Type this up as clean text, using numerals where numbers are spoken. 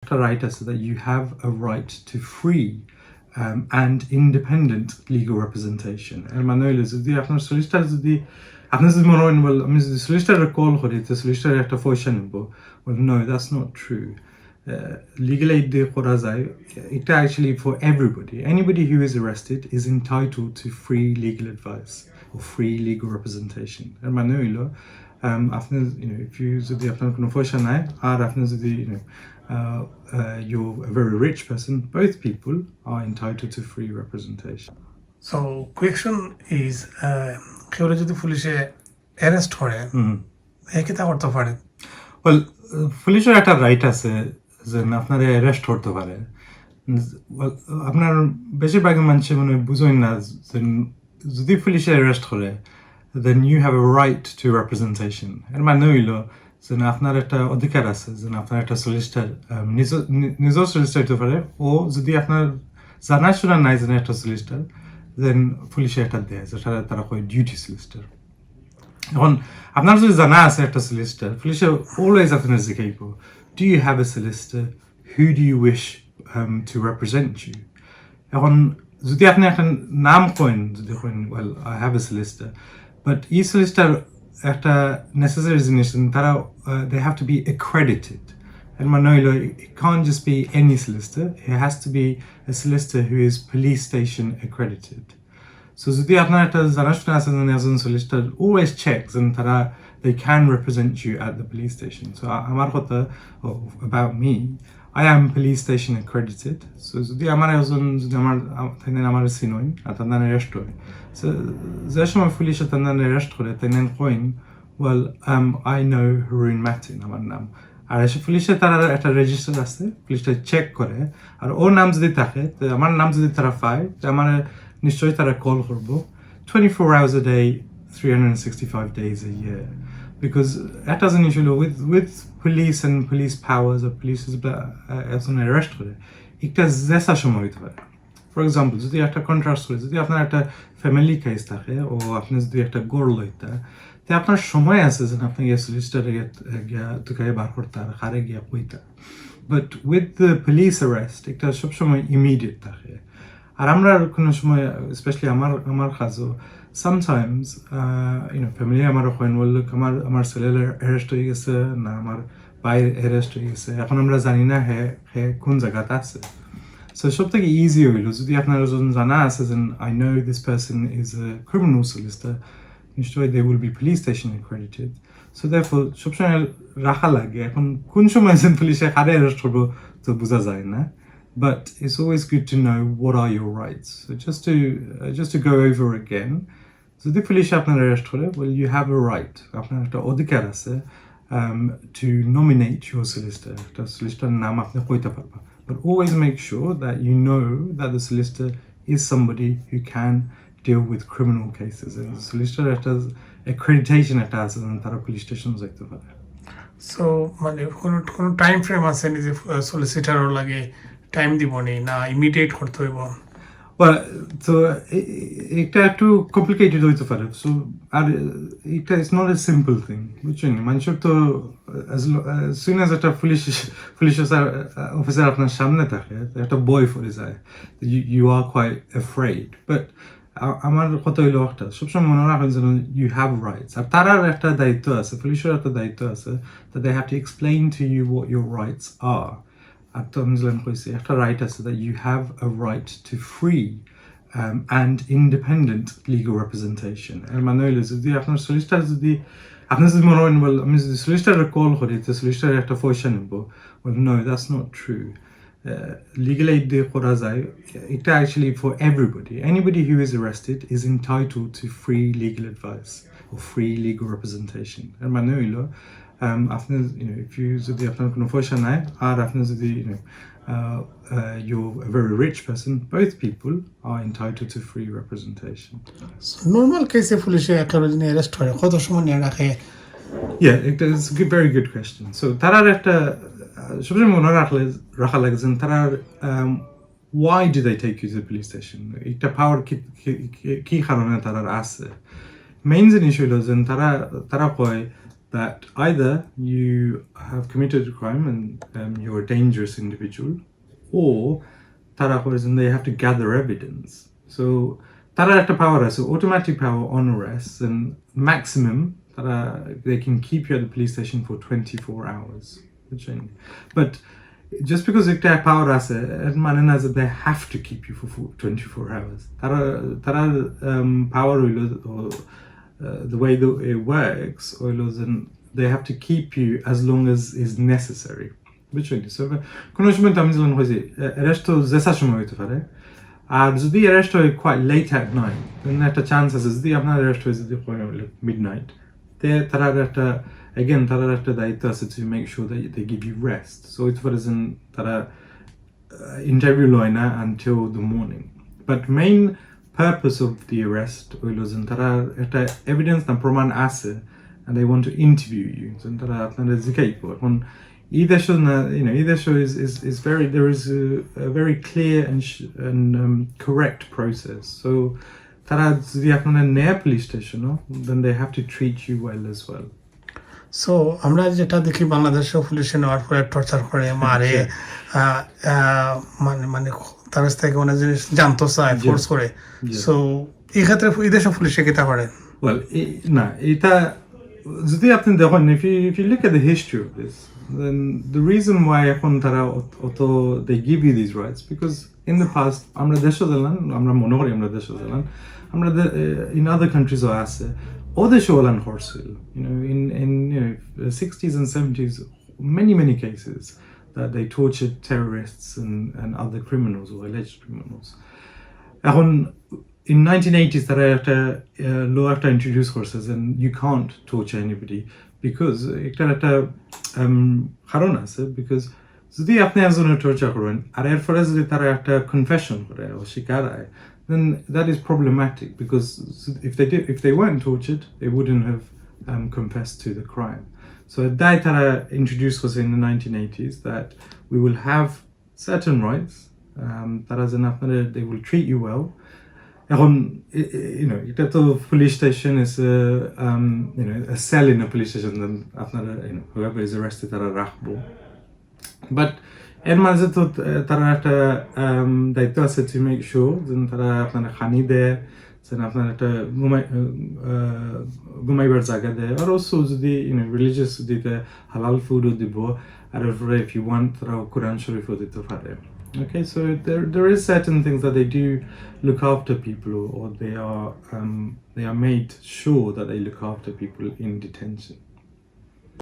একটা রাইট আছে that you have a right to free and independent legal representation এর মানে হইলো যদি আপনার সলিসিটার যদি আপনি যদি মনে করেন বল আমি যদি সলিসিটারে কল করি তো সলিসিটার একটা পয়সা নিব well no that's not true legal aid দিয়ে করা যায় এটা actually for anybody who is arrested is entitled to free legal advice or free legal representation এর মানে হইলো আপনি if you যদি আপনার কোনো পয়সা নাই আর আপনি যদি you're a very rich person both people are entitled to free representation so question is কেউ যদি পুলিশে অ্যারেস্ট করে কি তা করতে পারে well পুলিশের একটা রাইট আছে যে আপনারা অ্যারেস্ট করতে পারে আপনার বেশিরভাগ মানুষ মানে বুঝেন না যে যদি পুলিশে অ্যারেস্ট করে then you have a right to representation এর মানে হইলো যে আপনার একটা অধিকার আছে যে আপনার একটা সলিসিটার নিজের সলিসিটার হতে পারে ও যদি আপনার জানাশোনা নাই যে একটা সলিসিটার then পুলিশে একটা দেয় যেটা তারা কয় ডিউটি সলিসিটার এখন আপনার যদি জানা আছে একটা সলিসিটার পুলিশে অলওয়েজ আপনার জিজ্ঞাসা do you have a solicitor who do you wish to represent you এখন যদি আপনি একটা নাম কইন যদি coin well I have a solicitor but এই solicitor একটা necessary জিনিস তারা they have to be accredited and মানে হইলো it can't just be any solicitor it has to be a solicitor who is police station accredited so যদি আপনার একটা জানাশোনা আছে একজন solicitor always checks and তারা they can represent you at the police station so আমার কথা about me I am police station accredited so যদি আমার একজন যদি আমার সিনোইন আর তাদের অ্যারেস্ট হয় so যে সময় পুলিশে তাদের অ্যারেস্ট করে তাদের coin well I know Haroon Matin আমার নাম আর এসে পুলিশে তারা একটা রেজিস্টার আছে পুলিশটা চেক করে আর ওর নাম যদি থাকে আমার নাম যদি তারা পায় আমার নিশ্চয়ই তারা কল করবো 24 hours a day 365 days a year because that doesn't usually with police and police powers or police একজন অ্যারেস্ট করে একটা জেসা সময় হইতে পারে ফর এক্সাম্পল যদি একটা কন্ট্রাস্ট করে যদি আপনার একটা ফ্যামিলি কেস থাকে ও আপনি যদি একটা গোল লইতা তে আপনার সময় আছে যে আপনি গিয়ে সলিসিটারে গিয়া দুকায় বার করতে হারে গিয়া কইতা but with the police arrest একটা সবসময় ইমিডিয়েট থাকে আর আমরা কোনো সময় স্পেশালি আমার কাজও sometimes ফ্যামিলি আমার কইন বললো আমার ছেলের অ্যারেস্ট হয়ে গেছে না আমার ভাইয়ের অ্যারেস্ট হয়ে গেছে এখন আমরা জানি না হ্যাঁ কোন জায়গাতে আছে সো সব থেকে ইজি হইলো যদি আপনার জানা আছে যে I know this person is a criminal solicitor নিশ্চয়ই they will be police station accredited so therefore সবসময় রাখা লাগে এখন কোন সময় পুলিশে কারে অ্যারেস্ট করবো তো বোঝা যায় না but it's always good to know what are your rights so just to go over again যদি পুলিশে আপনার অ্যারেস্ট করে well you have a right আপনার একটা অধিকার আছে to nominate your solicitor একটা solicitor নাম আপনি কইতে পারবা but always make sure that you know that the solicitor is somebody who can deal with criminal cases and the solicitor একটা accreditation একটা আছে তারা পুলিশ স্টেশন যাইতে পারে সো মানে কোনো টাইম ফ্রেম আছে নি যে সলিসিটারও লাগে টাইম দিবনি না ইমিডিয়েট করতে হইব well so এটা একটু কমপ্লিকেটেড হইতে পারে সো আর এটা is not a simple thing বুঝছেন মানুষের তো as soon as একটা পুলিশ অফিসার আপনার সামনে থাকে একটা বই পড়ে যায় you are quite afraid but আমার কথা হইলো একটা সবসময় মনে রাখেন যেন you have rights আর তারার একটা দায়িত্ব আছে পুলিশের একটা দায়িত্ব আছে that they have to explain to you what your rights are আর তো আমি কইছি একটা রাইট আছে that you have a right to free and independent legal representation এর মানে হইলো যদি আপনার সলিসিটার যদি আপনি যদি মনে করেন বল আমি যদি সলিসিটারে কল করি তো সলিসিটার একটা পয়সা নিব well no that's not true legal aid দিয়ে করা যায় এটা actually for anybody who is arrested is entitled to free legal advice or free legal representation এর মানে হইলো আপনি if you যদি আপনার কোনো পয়সা নাই আর আপনি যদি you're a very rich person both people are entitled to free representation normal কেসে পুলিশে একটা যদি অ্যারেস্ট হয় কত সময় নিয়ে রাখে it is a very good question so তারার একটা সবসময় মনে রাখা লাগে যে তারা why do they take you to the police station একটা পাওয়ার কি কারণে তারা আছে মেইন জিনিস হইলো যে তারা কয় that either you have committed a crime and you're a dangerous individual, or tara করেছেন they have to gather evidence. So tara একটা power আছে, automatic power on arrest, and maximum tara they can keep you at the police station for 24 hours. But just because একটা power আছে it মানে না যে they have to keep you for 24 hours. তারা power হইলো the way that it works হইলো যে they have to keep you as long as is necessary. বুঝছেন? So কোনো সময় তো আমি যেমন হয়েছে অ্যারেস্ট তো যেসা সময় হইতে পারে, আর যদি অ্যারেস্ট হয় quite late at night, then একটা চান্স আছে যদি আপনার অ্যারেস্ট হয় যদি midnight, তারা একটা again তারার একটা দায়িত্ব আছে to make sure that they give you rest. So it's for reason তারা interview লয় না until the morning. But main purpose of the arrest হইলো যে তারা একটা evidence না প্রমাণ আছে and they want to interview you. So তারা আপনারা জিজ্ঞাসা করে এখন either show is very there is a very clear and correct process. So তারা যদি আপনারা নেয় police station, then they have to treat you well as well. So আমরা যেটা দেখি বাংলাদেশে পুলিশে নেওয়ার পরে টর্চার করে মারে মানে তার কাছ থেকে অনেক জিনিস জানতো চায় ফোর্স করে। সো এই ক্ষেত্রে এই দেশে পুলিশে কিতা করে? Well, না এটা যদি আপনি দেখেন if you look at the history of this, then the reason why এখন তারা অত they give you these rights because in the past আমরা দেশে দিলাম, আমরা মনে করি আমরা দেশে দিলাম, আমরা in other countries আছে other Sholan Horsil, in 60s and 70s, many cases that they tortured terrorists and other criminals or alleged criminals. In 1980s, there are law after introduced courses, and you can't torture anybody because because যদি আপনি একজনের torture করেন আর এরপরে যদি তারা একটা confession করে ও স্বীকার হয়, then that is problematic because if they weren't tortured, they wouldn't have confessed to the crime. So that tara introduced was in the 1980s that we will have certain rights. They will treat you well. এটা তো police station is a cell in a police station. Then whoever is arrested তারা রাখবো. But এর মাঝে তো তারা একটা দায়িত্ব আছে to make sure যে তারা আপনারা খানি দেয়, যেন আপনার একটা ঘুমাইবার জায়গা দেয়, আর also যদি religious দিতে halal foodও দিব, আর এরপরে if you want তারা কোরআন শরীফও দিতে পারে. Okay, so there is certain things that they do look after people, or they are made sure that they look after people in detention.